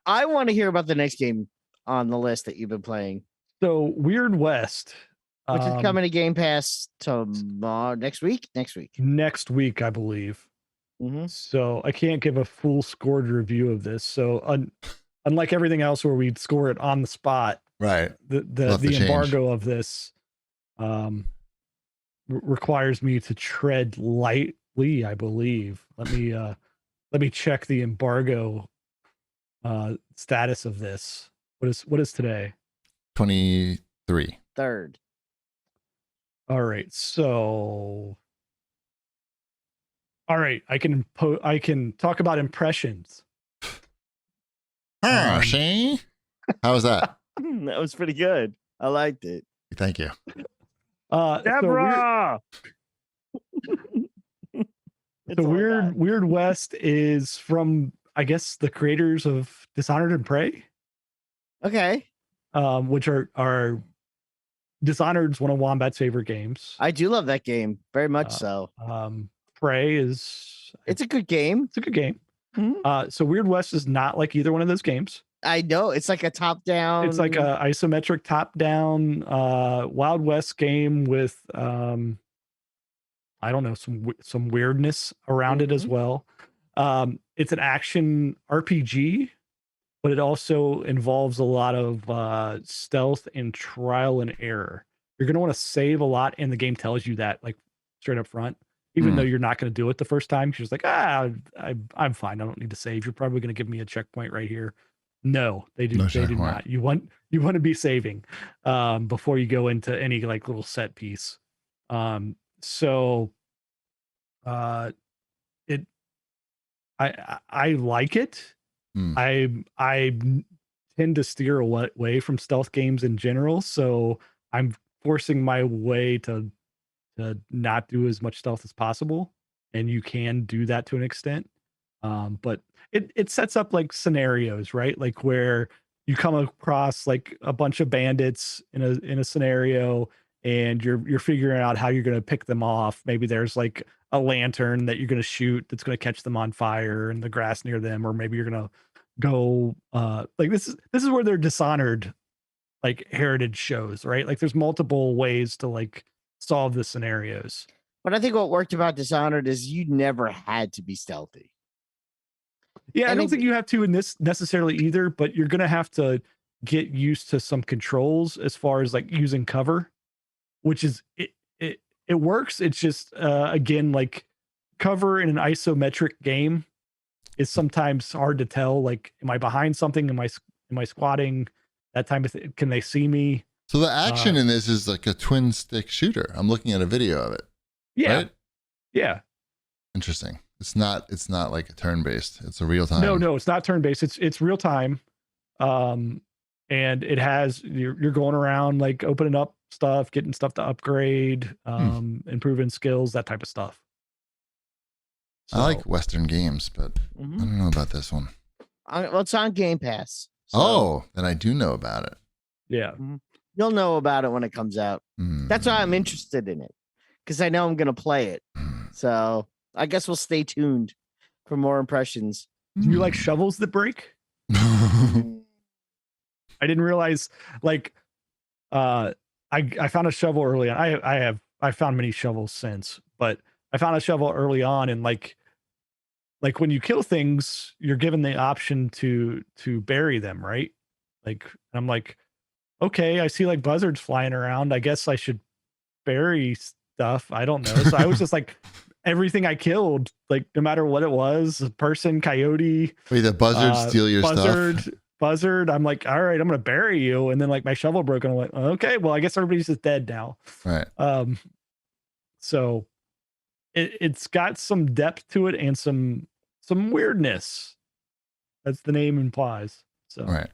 I want to hear about the next game on the list that you've been playing, So Weird West, which is coming to Game Pass tomorrow, next week, next week, I believe. Mhm. So I can't give a full scored review of this. So unlike everything else where we score it on the spot, Right. the embargo of this requires me to tread lightly, I believe. Let me check the embargo status of this. What is today? 23. Third. All right. So all right, I can talk about impressions. See? How was that? That was pretty good. I liked it. Thank you. Deborah! So Weird West is from, I guess, the creators of Dishonored and Prey. Okay. Which are Dishonored's one of Wombat's favorite games. I do love that game very much. So Prey is it's a good game. It's a good game. Mm-hmm. So Weird West is not like either one of those games. I know, it's like a top down. It's like a isometric top down Wild West game with I don't know, some weirdness around it as well. It's an action RPG, but it also involves a lot of stealth and trial and error. You're going to want to save a lot, and the game tells you that like straight up front, even though you're not going to do it the first time. You're just like, I'm fine. I don't need to save. You're probably going to give me a checkpoint right here. No, they do. They do not. You want to be saving before you go into any like little set piece. So I like it. I tend to steer away from stealth games in general, so I'm forcing my way to not do as much stealth as possible, and you can do that to an extent. But it sets up like scenarios, right? Like where you come across like a bunch of bandits in a scenario, and you're figuring out how you're going to pick them off. Maybe there's like a lantern that you're going to shoot that's going to catch them on fire in the grass near them, or maybe you're going to go like this is where their Dishonored like heritage shows, right? Like there's multiple ways to like solve the scenarios. But I think what worked about Dishonored is you never had to be stealthy. Yeah, I don't think you have to in this necessarily either, but you're going to have to get used to some controls as far as like using cover, which is it works. It's just again, like cover in an isometric game is sometimes hard to tell. Like, am I behind something? Am I squatting? That time of thing. Can they see me? So the action in this is like a twin stick shooter. I'm looking at a video of it. Yeah. Right? Yeah. Interesting. It's not like a turn based. It's a real time. No, it's not turn based. It's real time. And it has you're going around like opening up stuff, getting stuff to upgrade, improving skills, that type of stuff. So, I like Western games, but I don't know about this one. Well, it's on Game Pass. So. Then I do know about it. Yeah. You'll know about it when it comes out. That's why I'm interested in it, because I know I'm going to play it. So I guess we'll stay tuned for more impressions. Do you like shovels that break? I didn't realize, like, I found a shovel early on. I found many shovels since, but I found a shovel early on, and like when you kill things, you're given the option to bury them, right? Like, I'm like, okay, I see like buzzards flying around. I guess I should bury stuff. I don't know. So I was just like, everything I killed, like no matter what it was, a person, coyote. Wait, the buzzard steal your stuff? Buzzard. I'm like, all right, I'm gonna bury you. And then like my shovel broke, and I'm like, okay, well, I guess everybody's just dead now. Right. So it's got some depth to it and some weirdness. That's the name implies. So right.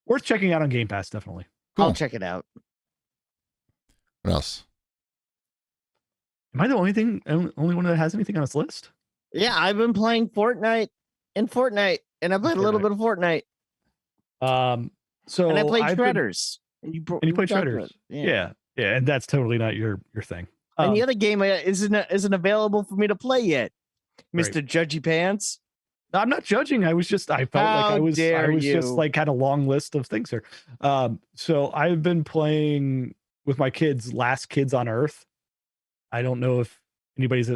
Worth checking out on Game Pass, definitely. Cool. I'll check it out. What else? Am I the only one that has anything on its list? Yeah, I've been playing Fortnite, and I played a little bit of Fortnite. So and I played Shredders. And you played Shredders. Yeah, and that's totally not your thing. And the other game isn't available for me to play yet, Mr. Judgy Pants. I'm not judging. I felt like I was just like had a long list of things here. So I've been playing with my kids Last Kids on Earth. I don't know if anybody's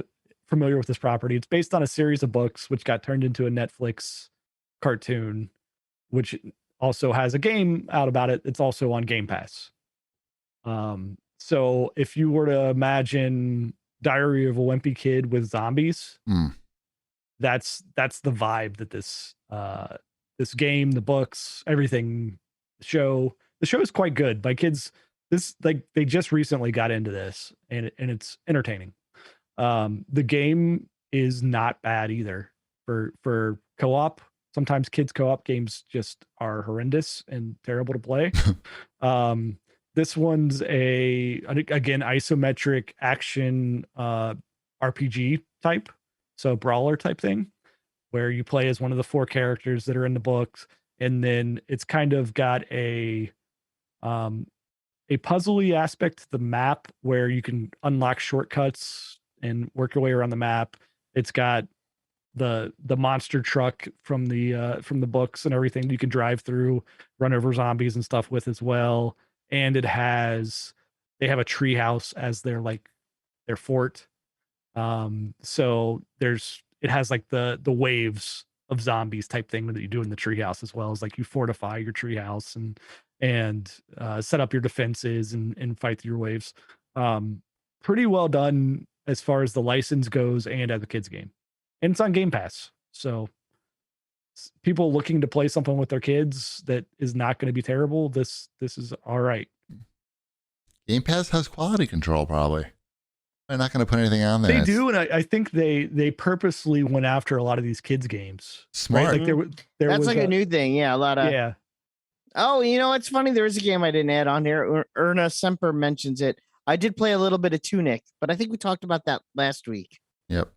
familiar with this property. It's based on a series of books which got turned into a Netflix cartoon, which also has a game out about it. It's also on Game Pass. So if you were to imagine Diary of a Wimpy Kid with zombies, that's the vibe that this game, the books, everything, the show is quite good. My kids, they just recently got into this, and it's entertaining. The game is not bad either for co-op. Sometimes kids co-op games just are horrendous and terrible to play. This one's again isometric action RPG type, so brawler type thing, where you play as one of the 4 characters that are in the books, and then it's kind of got a puzzly aspect to the map where you can unlock shortcuts and work your way around the map. It's got the monster truck from the books and everything that you can drive through, run over zombies and stuff with as well. And they have a tree house as their fort. So it has like the waves of zombies type thing that you do in the treehouse, as well as like you fortify your treehouse and set up your defenses and fight through your waves. Pretty well done as far as the license goes, and as a kids game, and it's on Game Pass. So people looking to play something with their kids that is not going to be terrible, this is all right. Game Pass has quality control, probably. They're not going to put anything on there. They do, and I think they purposely went after a lot of these kids games. Smart. Right? Like there That's was like a new thing. Yeah, a lot of. Yeah. Oh, you know, it's funny. There is a game I didn't add on here. Erna Semper mentions it. I did play a little bit of Tunic, but I think we talked about that last week. Yep.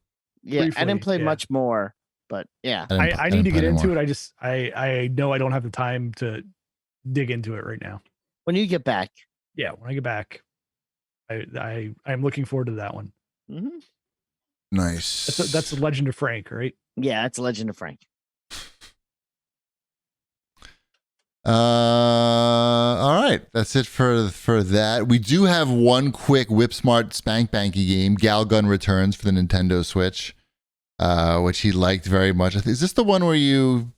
Yeah, briefly, I didn't play much more, but yeah. I need to get into it. I know I don't have the time to dig into it right now. When you get back. Yeah, when I get back. I'm looking forward to that one. Mm-hmm. Nice. That's the Legend of Frank, right? Yeah, it's Legend of Frank. All right, that's it for that. We do have one quick Whip Smart Spank Banky game, Galgun Returns, for the Nintendo Switch, which he liked very much. Is this the one where you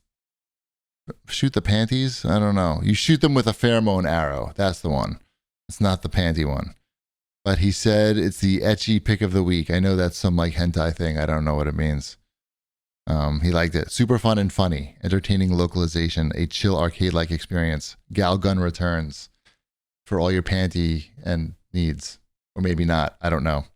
shoot the panties? I don't know. You shoot them with a pheromone arrow. That's the one. It's not the panty one. But he said it's the ecchi pick of the week. I know that's some like hentai thing. I don't know what it means. He liked it. Super fun and funny. Entertaining localization. A chill arcade-like experience. Galgun Returns. For all your panty and needs. Or maybe not. I don't know.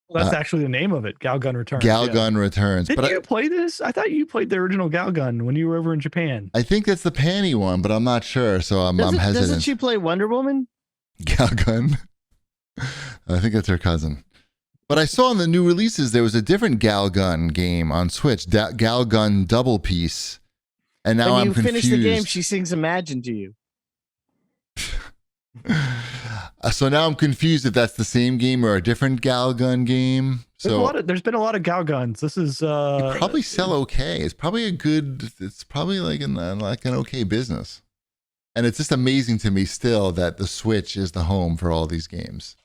Well, that's actually the name of it. Galgun Returns. Galgun Returns. Did you play this? I thought you played the original Galgun when you were over in Japan. I think that's the panty one, but I'm not sure. So I'm hesitant. Doesn't she play Wonder Woman? Galgun. I think that's her cousin. But I saw in the new releases there was a different Galgun game on Switch, Galgun Double Piece, and now I'm confused. When you finish the game, she sings "Imagine" to you. So now I'm confused if that's the same game or a different Galgun game. There's been a lot of Galguns. This is you probably sell okay. It's probably like an okay business. And it's just amazing to me still that the Switch is the home for all these games.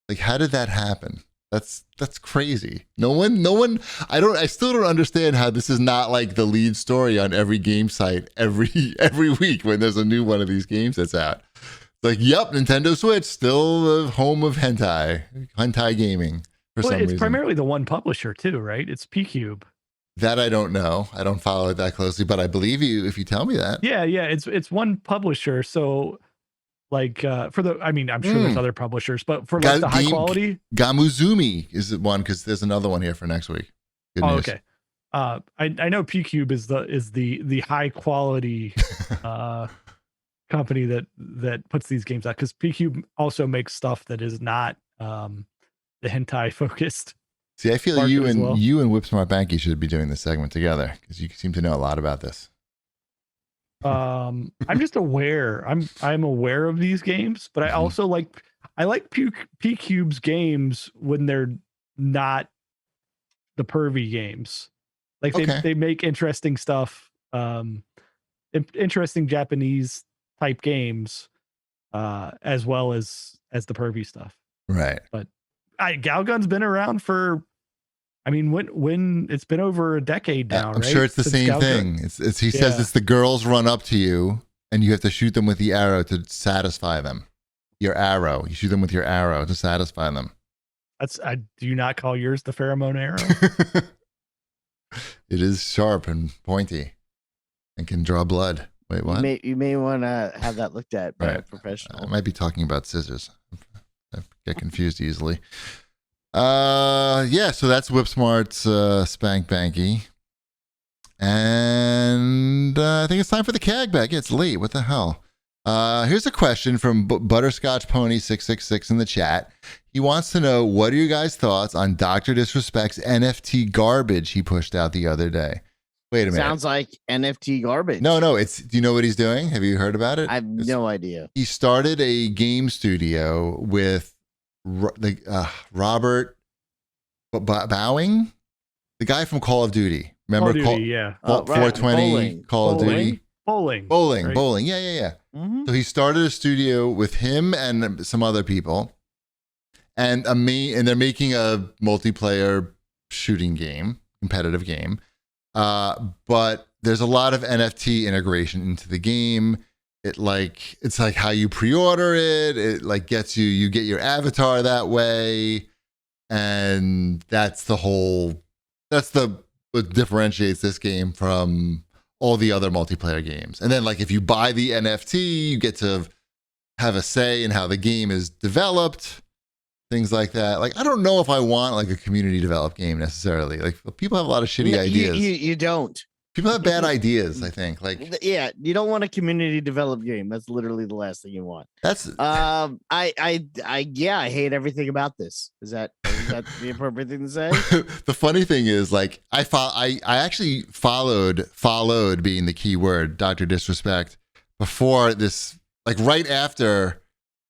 Like, how did that happen? That's crazy. No one. I still don't understand how this is not like the lead story on every game site every week when there's a new one of these games that's out. It's like, yep, Nintendo Switch still the home of hentai gaming for some reason. It's primarily the one publisher too, right? It's P-Cube. That I don't know. I don't follow it that closely, but I believe you if you tell me that. Yeah. It's one publisher. So, like I'm sure there's other publishers, but for like the high quality, Gamuzumi is one because there's another one here for next week. Good news. Okay. I know P-Cube is the high quality company that puts these games out, because P-Cube also makes stuff that is not the hentai focused. See, I feel you and Whip Smart Banky should be doing this segment together because you seem to know a lot about this. I'm just aware. I'm aware of these games, but I also like P-Cube's games when they're not the pervy games. Like they make interesting stuff, interesting Japanese type games, as well as the pervy stuff. Right. But Galgun's been around for, I mean, when it's been over a decade now, I'm right? sure it's the Since same Galgun. thing. He says it's the girls run up to you and you have to shoot them with the arrow to satisfy them. Your arrow. You shoot them with your arrow to satisfy them. Do you not call yours the pheromone arrow? It is sharp and pointy and can draw blood. Wait, what? You may want to have that looked at by a professional. I might be talking about scissors. I get confused easily. Yeah, so that's Whipsmart's Spank Banky. And I think it's time for the CAG bag. It's late. What the hell? Here's a question from Butterscotch Pony 666 in the chat. He wants to know, what are your guys' thoughts on Dr. Disrespect's NFT garbage he pushed out the other day? Wait a minute. Sounds like NFT garbage. No, do you know what he's doing? Have you heard about it? I have no idea. He started a game studio with Robert Bowing, the guy from Call of Duty. Remember Call of Duty, yeah. 420 Call of Duty? Bowling. Bowling. Yeah. Mm-hmm. So he started a studio with him and some other people, and they're making a multiplayer shooting game, competitive game. But there's a lot of NFT integration into the game. It's like how you pre-order it. It like you get your avatar that way, and that's what differentiates this game from all the other multiplayer games. And then like if you buy the NFT, you get to have a say in how the game is developed, things like that. Like I don't know if I want like a community developed game necessarily. Like people have a lot of shitty ideas. You don't. People have bad ideas, I think. Like yeah, you don't want a community developed game. That's literally the last thing you want. That's I hate everything about this. Is that the appropriate thing to say? The funny thing is, like, I actually followed being the key word, Dr. Disrespect, before this, like right after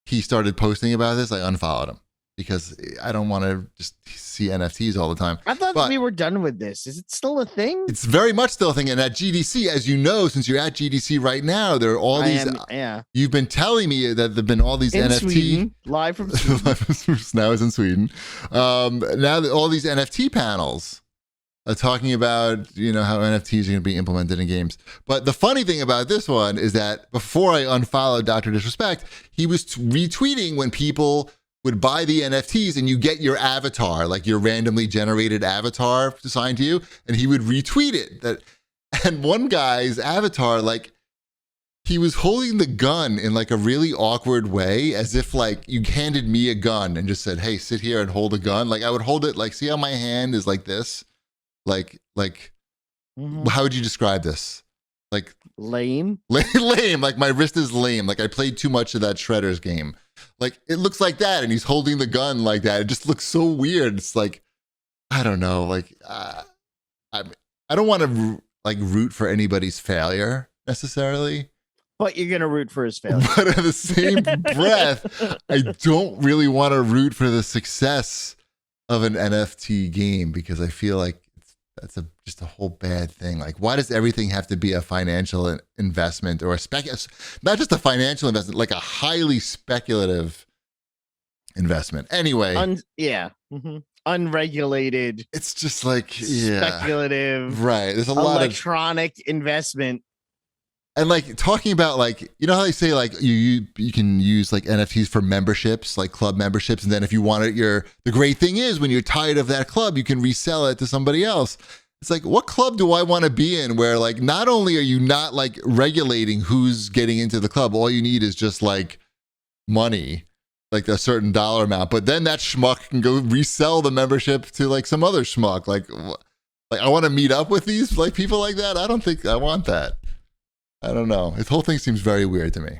he started posting about this, I unfollowed him because I don't want to just see NFTs all the time. I thought we were done with this. Is it still a thing? It's very much still a thing. And at GDC, as you know, since you're at GDC right now, there are all these. You've been telling me that there've been all these in NFT. Sweden, live from Sweden. Now it's in Sweden. Now that all these NFT panels are talking about, how NFTs are going to be implemented in games. But the funny thing about this one is that before I unfollowed Dr. Disrespect, he was retweeting when people would buy the NFTs and you get your avatar, like your randomly generated avatar assigned to you, and he would retweet it. And one guy's avatar, like, he was holding the gun in like a really awkward way, as if like you handed me a gun and just said, "Hey, sit here and hold a gun." Like I would hold it, like, see how my hand is like this? Like, How would you describe this? Like lame. Lame. Like my wrist is lame. Like I played too much of that Shredders game. Like it looks like that, and he's holding the gun like that. It just looks so weird. It's like, I don't know. Like I don't want to like root for anybody's failure necessarily. But you're gonna root for his failure. But in the same breath, I don't really want to root for the success of an NFT game because I feel like that's just a whole bad thing. Like, why does everything have to be a financial investment or not just a financial investment, like a highly speculative investment? Anyway, unregulated. It's just like speculative, right? There's a lot of electronic investment. And like talking about like, how they say like you can use like NFTs for memberships, like club memberships. And then if you want it, the great thing is when you're tired of that club, you can resell it to somebody else. It's like, what club do I want to be in where like, not only are you not like regulating who's getting into the club, all you need is just like money, like a certain dollar amount. But then that schmuck can go resell the membership to like some other schmuck. Like I want to meet up with these like people like that. I don't think I want that. I don't know. This whole thing seems very weird to me.